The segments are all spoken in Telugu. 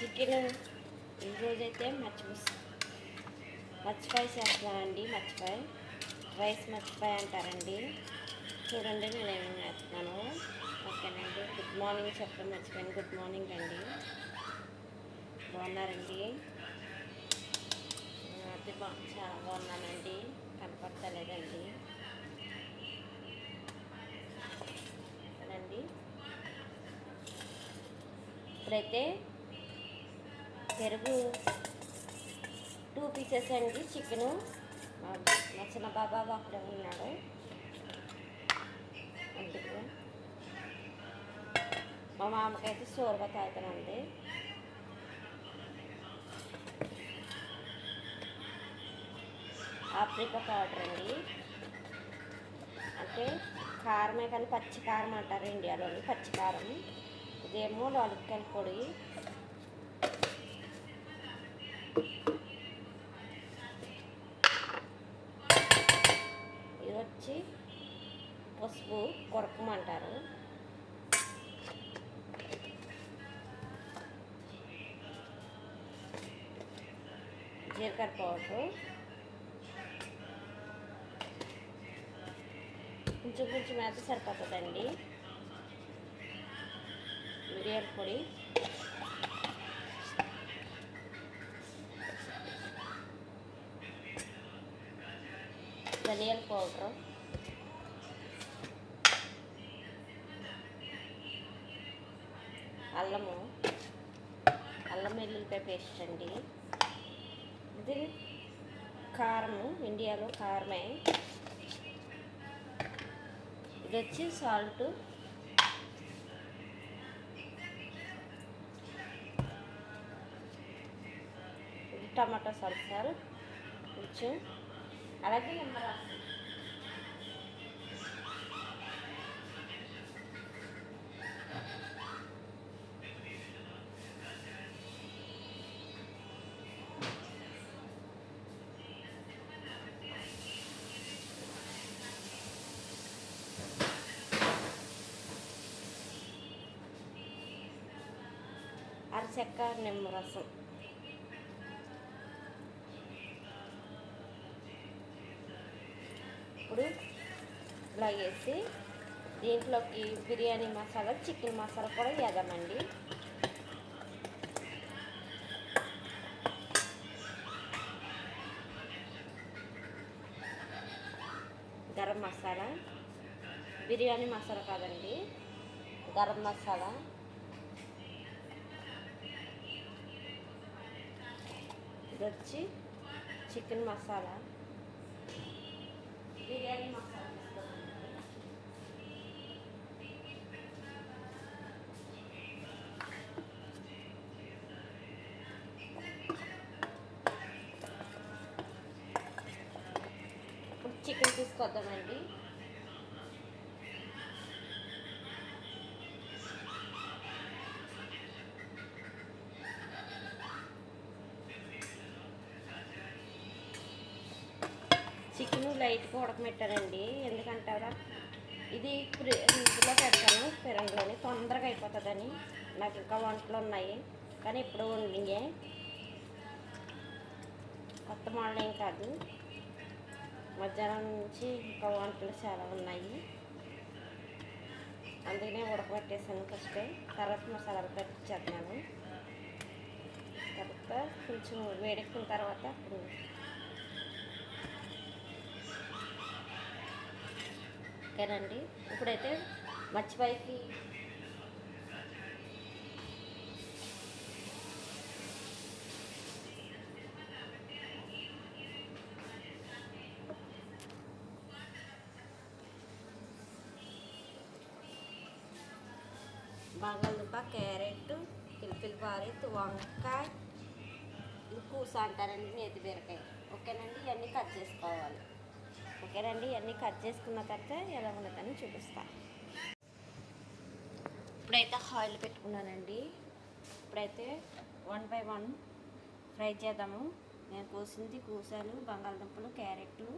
చికెన్ ఈరోజైతే మర్చిపోయి చేస్తున్నానండి. మర్చిపోయి రైస్ మర్చిపోయి అంటారండి. చూడండి నేను ఏమేమి వేస్తున్నాను. ఓకేనండి. గుడ్ మార్నింగ్ చెప్పడం మర్చిపోయాను. గుడ్ మార్నింగ్ అండి. బాగున్నారండి? అది చాలా బాగున్నానండి. కనపడతలేదండి అండి. ఇప్పుడైతే పెరుగు 2 పీసెస్ అండి. చికెను మా చిన్న బాబా అక్కడే ఉన్నాడు. అందుకు మా మామకైతే సోరగా తాగుతానండి. ఆఫ్రికా పౌడర్ అండి. అంటే కారమే కానీ పచ్చి కారం అంటారు ఇండియాలోని. పచ్చి కారం. ఇదేమో లాలిక్కాయల పొడి. ఇది వచ్చి పసుపు కొరకమంటారు. జీలకర్ర పౌడరు, కొంచెం వేస్తే సరిపోతుందండి. మిరియాల పొడి, ధనియాల పౌడరు, అల్లం వెల్లుల్లిపాయ పేస్ట్ అండి. ఇది కారము, ఇండియాలో కారమే. ఇది వచ్చి సాల్ట్, ఇది టమాటో సాల్ట్ సార్ కొంచెం, అలాగే నిమ్మరసం. అరచెక్క, నిమ్మరసం. ఇప్పుడు ఇలా వేసి దీంట్లోకి బిర్యానీ మసాలా, చికెన్ మసాలా కూడా వేద్దామండి. గరం మసాలా, బిర్యానీ మసాలా కాదండి, గరం మసాలా. ఇది వచ్చి చికెన్ మసాలా, బిర్యానీ మసాలా ఇప్పుడు చికెన్ తీసుకొద్దామండి. చికెన్ లైట్గా ఉడకమెట్టానండి. ఎందుకంటారా, ఇది ఫ్రిడ్జ్లో పెడతాను పెరంలోని, తొందరగా అయిపోతుందని. నాకు ఇంకా వంటలు ఉన్నాయి కానీ ఇప్పుడు వండియే, కొత్త మోడల్ ఏం కాదు. మధ్యాహ్నం నుంచి ఇంకా వంటలు చాలా ఉన్నాయి, అందుకనే ఉడకబెట్టేసాను ఫస్టే. తర్వాత మసాలాలు కట్టించేస్తున్నాను. తర్వాత కొంచెం వేడెక్కిన తర్వాత ఓకేనండి. ఇప్పుడైతే మర్చిపోయికి బంగాళదుంప, క్యారెట్, పిలిపారెత్, వంకాయ, ఇది కూస అంటారండి, నేతి బీరకాయ. ఓకేనండి. ఇవన్నీ కట్ చేసుకోవాలి. ఓకేనండి. ఇవన్నీ కట్ చేసుకున్న తర్వాత ఎలా ఉండదని చూపిస్తా. ఇప్పుడైతే ఆయిల్ పెట్టుకున్నానండి. ఇప్పుడైతే 1 by 1 ఫ్రై చేద్దాము. నేను కూసాను బంగాళదుంపలు, క్యారెట్లు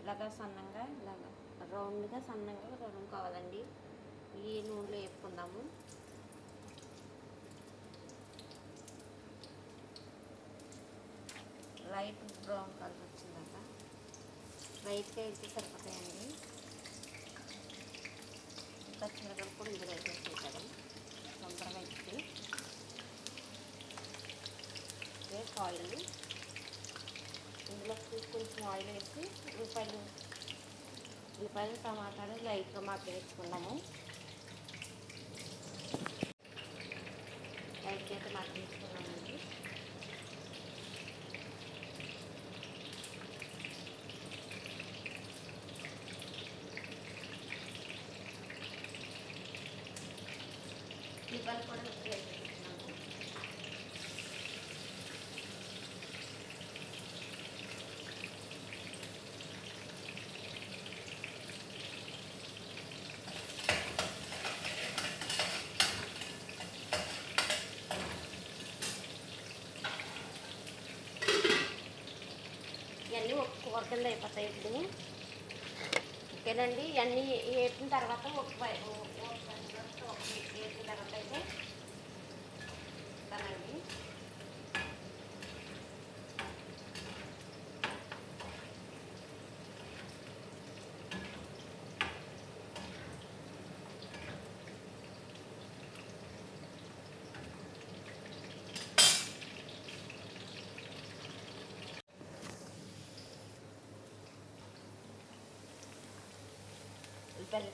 ఇలాగ సన్నంగా, ఇలాగ రౌండ్గా సన్నంగా కావాలండి. ఈ నూనెలో వేపుకుందాము. లైట్ బ్రౌన్ కలర్ వచ్చిందాక లైట్గా అయితే సరిపోతాయండి. పచ్చిమిరపకాయలు కూడా ఇందులో వేసేస్తాం కదా తొందరగా అయితే. ఆయిల్ ఇందులో కొంచెం ఆయిల్ వేసి ఉల్లిపాయలు టమాటాలు లైట్గా మగ్గనిచ్చుకున్నాము. లైట్గా అయితే మగ్గనిచ్చుకున్నామండి. ఉల్లిపాయలు కూడా వేసేస్తున్నాము. ఇవన్నీ ఒక కూర కింద అయిపోతాయి ఇప్పుడు. ఓకేనండి, ఇవన్నీ వేసిన తర్వాత వేసిన తర్వాత అయితే ఇస్తానండి.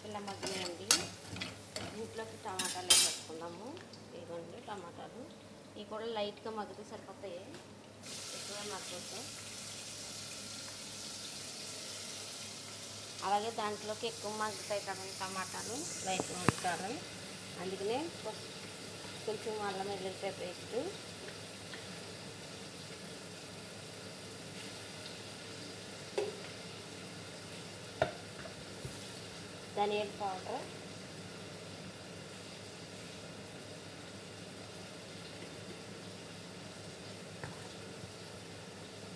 పిల్ల మగ్గినాయండి. ఇంట్లోకి టమాటాలు వేసుకుందాము. ఇవ్వండి టమాటాలు, ఇవి కూడా లైట్గా మగ్గితే సరిపోతాయి, ఎక్కువ మగ్గొద్దు. అలాగే దాంట్లోకి ఎక్కువ మగ్గుతాయి కదండి టమాటాలు, లైట్గా మగ్గుతారు. అందుకనే కొంచెం అల్లం వెల్లుల్లిపాయ పేస్ట్, ధనియాల పౌడర్,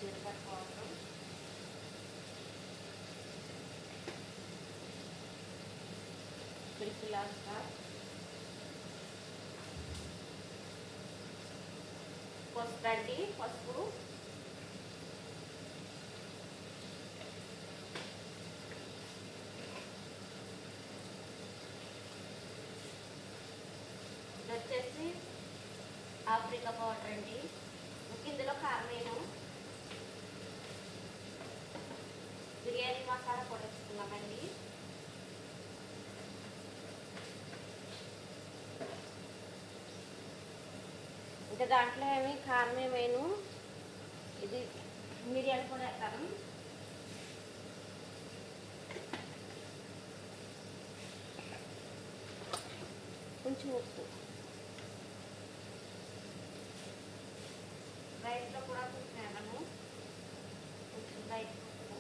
జీలకర్ర పౌడర్, పిరికిలాగా పసుపు అండి, పసుపు, వచ్చేసి ఆఫ్రికా పౌడర్ అండి. ఇందులో కారం వేయను. బిర్యానీ మసాలా కూడా వేసుకున్నామండి. ఇంకా దాంట్లో ఏమి కారం ఏమైనా ఇది మిరియాలు కూడా వేస్తాను. కొంచెం ఉప్పు, రైస్లో కూడా కొంచెం వేద్దాము, కొంచెం రైస్ ఉప్పు,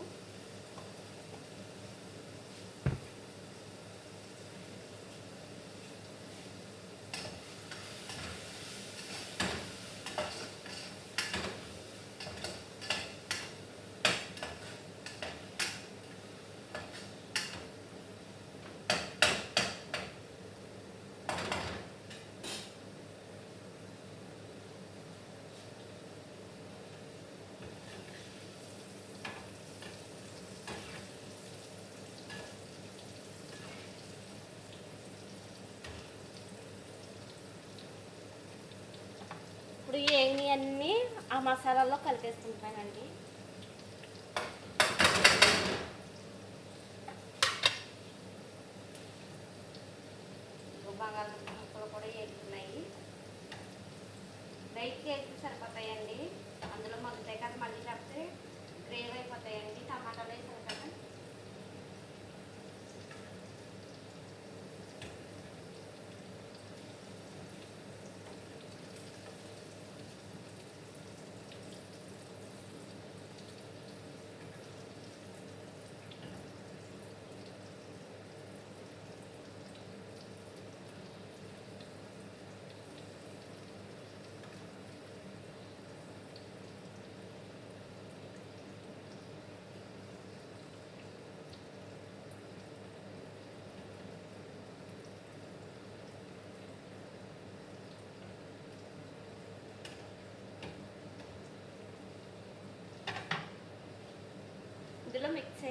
ఇప్పుడు అన్నీ ఆ మసాలాల్లో కలిపేసుకుంటానండి. బంగాళదుంపలు కూడా వేగుతున్నాయి. లైట్గా వేస్తే సరిపోతాయండి, అందులో మగ్గుతాయి కదా, మళ్ళీ కాకపోతే గ్రేవ్ అయిపోతాయండి. టమాటాలు వేసారు కదా.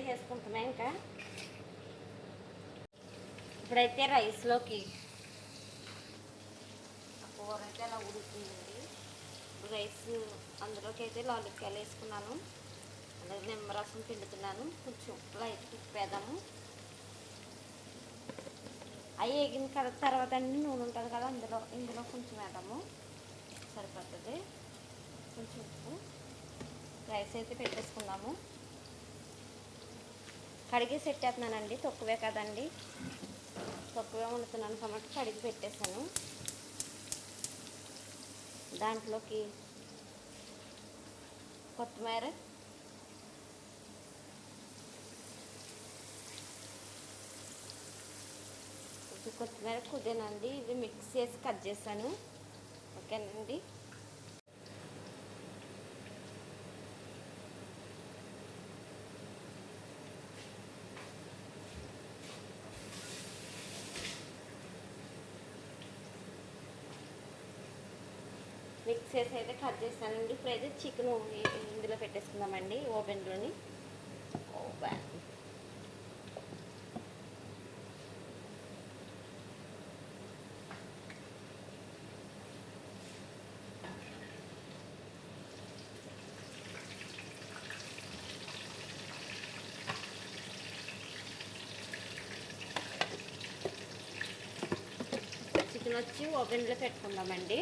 వేసుకుంటున్నాం. ఇంకా ఇప్పుడైతే రైస్లోకి కూర అయితే అలా ఉడుకుతుందండి. రైస్ అందులోకి అయితే లాలిక్కాయలు వేసుకున్నాను. అలాగే నిమ్మరసం పిండుతున్నాను. కొంచెం లైట్ తిప్పేద్దాము. అవి వేగిన తర్వాత అండి నూనె ఉంటుంది కదా, ఇందులో కొంచెం వేద్దాము, సరిపోతుంది. కొంచెం ఉప్పు. రైస్ అయితే పెట్టేసుకుందాము. కడిగి పెట్టేస్తున్నానండి, తక్కువే కదండి, తక్కువే వండుతున్నాను కాబట్టి కడిగి పెట్టేశాను. దాంట్లోకి కొత్తిమీర, కొత్తిమీర కుదేనండి, ఇది మిక్స్ చేసి కట్ చేశాను. ఓకేనండి. మిక్స్ చేసి అయితే కట్ చేస్తానండి. ఇప్పుడైతే చికెన్ ఇందులో పెట్టేసుకుందామండి, ఓవెన్లోని. ఓవెన్ చికెన్ వచ్చి ఓవెన్లో పెట్టుకుందామండి.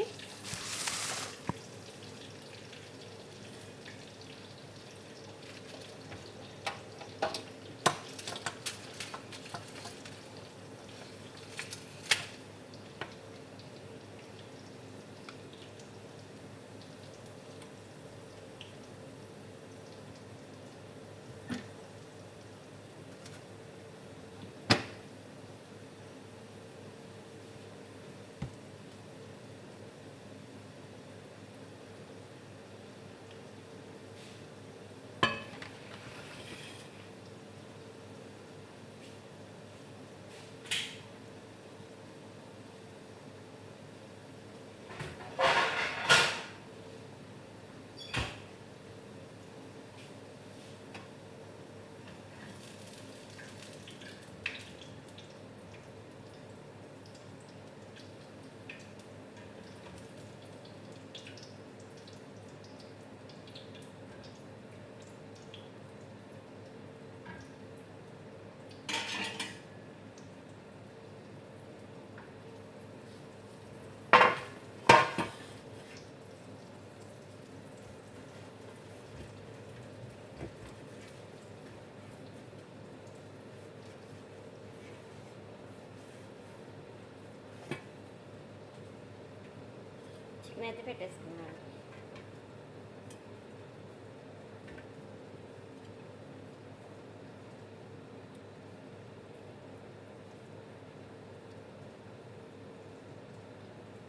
చికెన్ అయితే పెట్టేసుకున్నాను.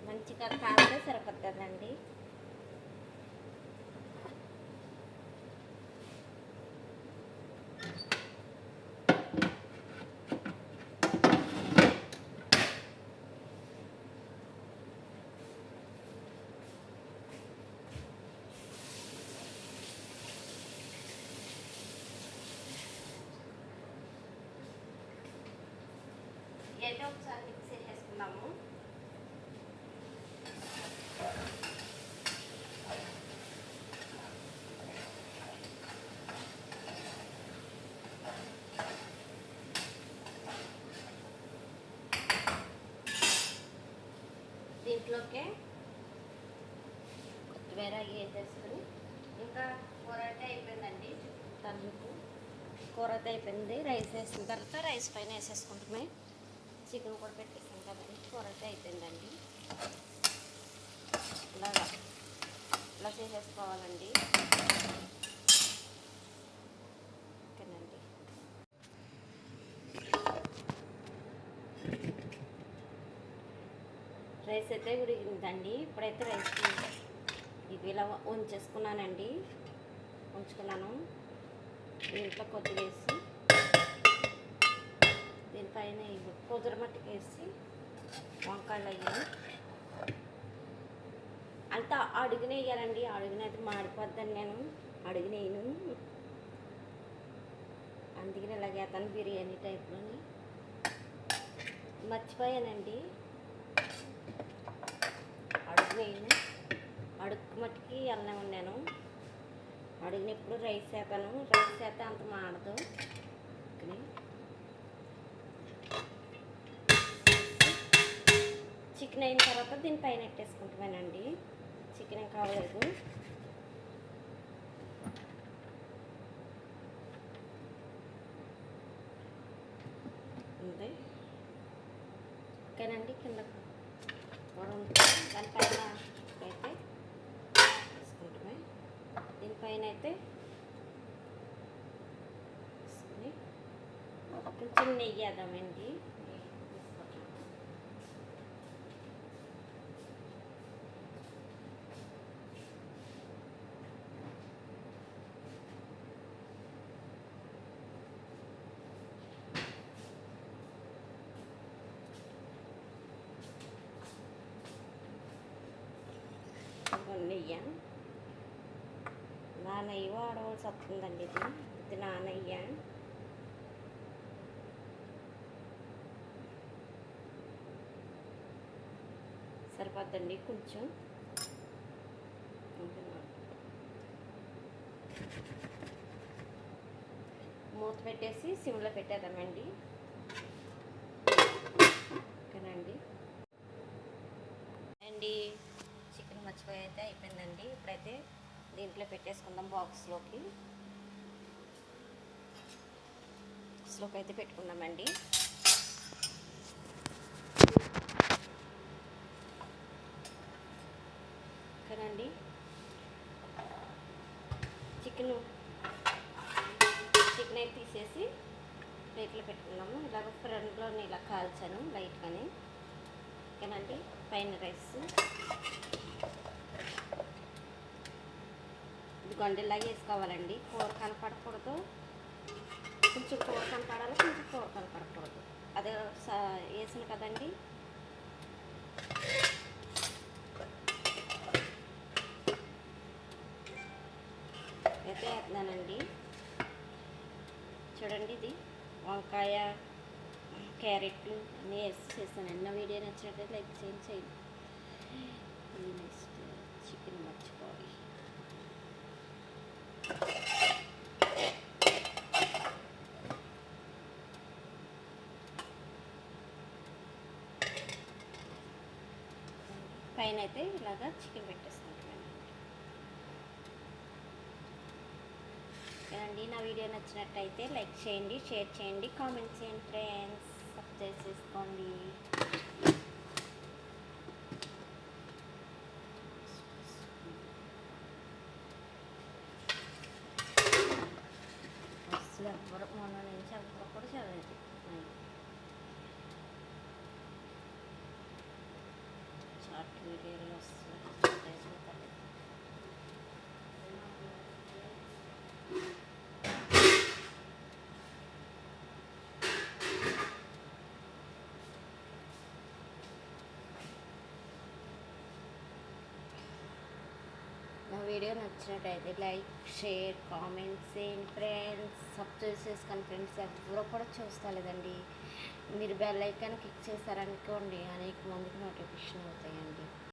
మంచిగా కాలితే సరిపోతుందండి. ఇదైతే ఒకసారి మిక్స్ చేసేసుకున్నాము. దీంట్లోకే కొత్తిమీర వేసేసుకుని ఇంకా కూర అయితే అయిపోయిందండి. తల్లిపు కూర అయితే అయిపోయింది. రైస్ వేసిన తర్వాత రైస్ పైన వేసేసుకుంటామే. చికెన్ కూడా పెట్టేసాం కదండి. కూర అయితే అయిపోయిందండి. ఇలా చేసేసుకోవాలండి. ఓకేనండి. రైస్ అయితే ఉడికిందండి. ఇప్పుడైతే రైస్ ఇది ఇలా ఉంచుకున్నాను. దీంట్లో కొద్దిగా వేసి దీనిపైన కొద్దిర మట్టికి వేసి వంకాయలు అయ్యాయి అంతా అడుగున వేయాలండి. అడుగున అయితే మాడిపోద్దని నేను అడుగునేయను. అందుకని ఇలాగే అతను బిర్యానీ టైప్లోని మర్చిపోయానండి. అడుగు మట్టుకి అన్నం వండాను. అడిగినప్పుడు రైస్ వేస్తాను. రైస్ వేస్తే అంత మాడదు. చికెన్ అయిన తర్వాత దీనిపైన పెట్టేసుకుంటామేనండి. చికెన్ ఏం కావలేదు. అంతే ఓకేనండి. కింద దానిపైన అయితే వేసుకుంటామే. దీనిపైన అయితే వేసుకుని కొంచెం నెయ్యి వేద్దామండి. నెయ్యి నా నెయ్యి వాడవలసి వస్తుందండి. ఇది నా నెయ్యి. సరిపోద్దండి కొంచెం. మూత పెట్టేసి సిమ్లో పెట్టేద్దామండి. ఓకేనండి అండి. చికెన్ మర్చిపోయి అయితే అయిపోయిందండి. ఇప్పుడైతే దీంట్లో పెట్టేసుకుందాం. బాక్స్లోకి అయితే పెట్టుకుందామండి. ఓకేనండి. చికెన్ అయితే తీసేసి ప్లేట్లో పెట్టుకున్నాము. ఇలాగ ఫ్రంట్లో ఇలా కాల్చాను లైట్గానే. ఓకేనండి. పైన రైస్ ఇది గొండెలాగా వేసుకోవాలండి. కూర కనపడకూడదు. కొంచెం కూర కనపడాలి, కొంచెం కూర కనపడకూడదు. అదే వేసిన కదండి. అయితే వేస్తున్నానండి. చూడండి, ఇది వంకాయ, క్యారెట్లు అన్నీ వేసి చేస్తానండి. నా వీడియో నచ్చినట్లయితే లైక్ చేయండి. నెక్స్ట్ చికెన్ మర్చిపోయి పైన అయితే ఇలాగా చికెన్ పెట్టేసుకుంటున్నాను అండి. నా వీడియో నచ్చినట్టయితే లైక్ చేయండి, షేర్ చేయండి, కామెంట్ చేయండి ఫ్రెండ్స్. సబ్స్క్రైబ్ చేసుకోండి. అసలు ఎవరు మొన్న నుంచి ఎవరు కూడా చదవలేదు. షార్ట్ వీడియోలో వస్తుంది. నా వీడియో నచ్చినట్టయితే లైక్, షేర్, కామెంట్స్ చేయండి ఫ్రెండ్స్. సబ్స్క్రైబ్ చేసుకొని ఫ్రెండ్స్. ఎవరో కూడా చూస్తలేదండి. మీరు బెల్ ఐకాన్ క్లిక్ చేశారనుకోండి, అనేక మందికి నోటిఫికేషన్ అవుతాయండి.